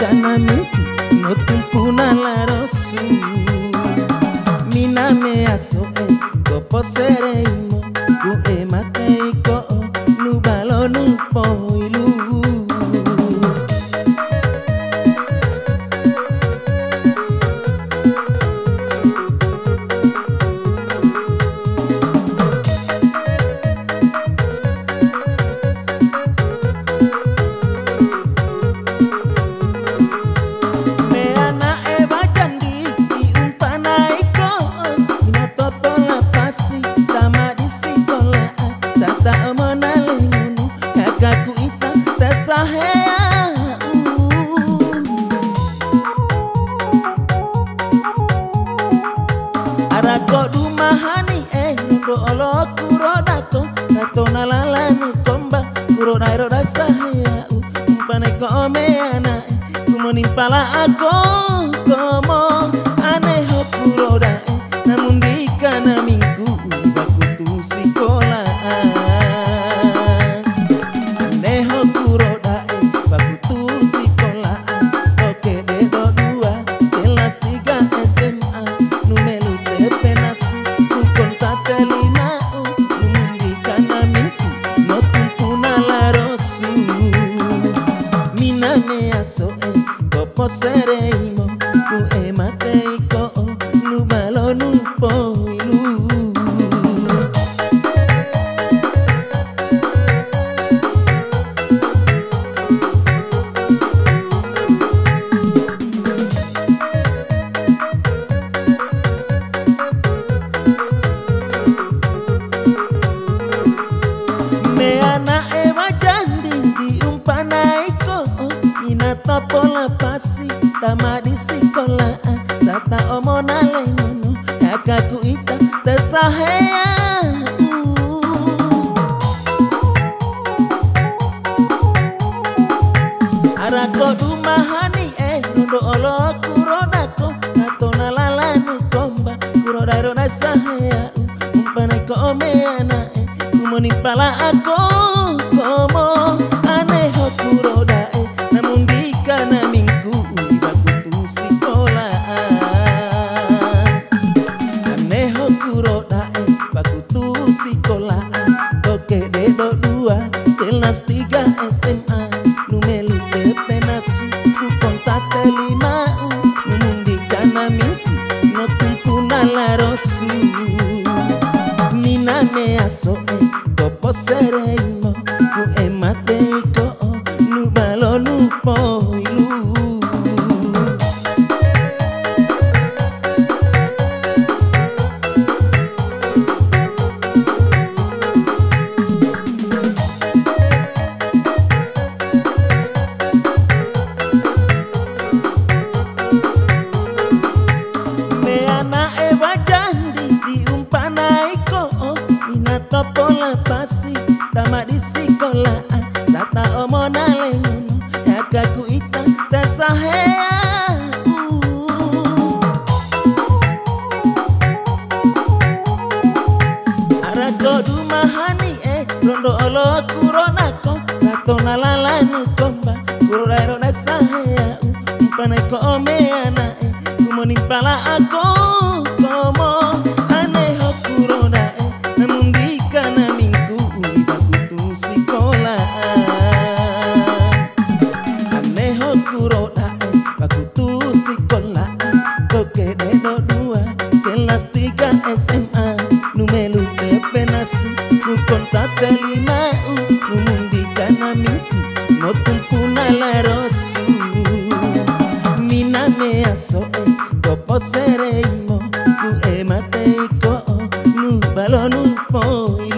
kana mintu no tumpuna la rosu mina me asoe go posereimo ku e mateiko nu balonu poilu Arako dumahani nundo olo kurodako Tato nalala nukomba kurodairo dasahaya Umpane ko omeana kumonimpala ako Komo aneho kuroda namun dikana minggu bakutu sikola Aneho kuroda bakutu sikola Oke dedo dua kelas 3 SMA numelu tepenasu kukonta telinau numundikana minggu no tumpuna la rosu mina me asoe gopo sereimo ku e mateiko nu balonu poilu me anak ewa jandi diumpanaiko ina topola pasi tama di sekolah sata omona lengono kakaku ita tesahea arako dumahani nundo olo kurodako tato nalala nukomba kurodairo dasahea umpaneko omeana kumonimpala ako komo aneho kuroda namun dikana minggu bakutu sikola aneho kuroda bakutu sikola oke dedo dua kelas 3 SMA numelu tepenasu kukonta telinau namun dikana minggu no tumpuna la rosu mina me asoe gopo sereimo ku e mateiko nu balonu poilu me anak ewa jandi diumpanaiko ina topola pasi tama di sekolah sata omona lengono kakaku ita tesahea arako dumahani rondo olo kuronako tato nalala nukomba kurodairo dasahea umpaneko omeana kumonimpala ako komo aneho kuroda namun dikana minggu bakutu sikola aneho kuroda bakutu sikola koke dedo dua kelas 3 SMA numelu tepenasu kukonta telinau numundikana minggu no tumpuna la rosu mina me asoe gopo sereimo ku e mateiko nu balonu poilu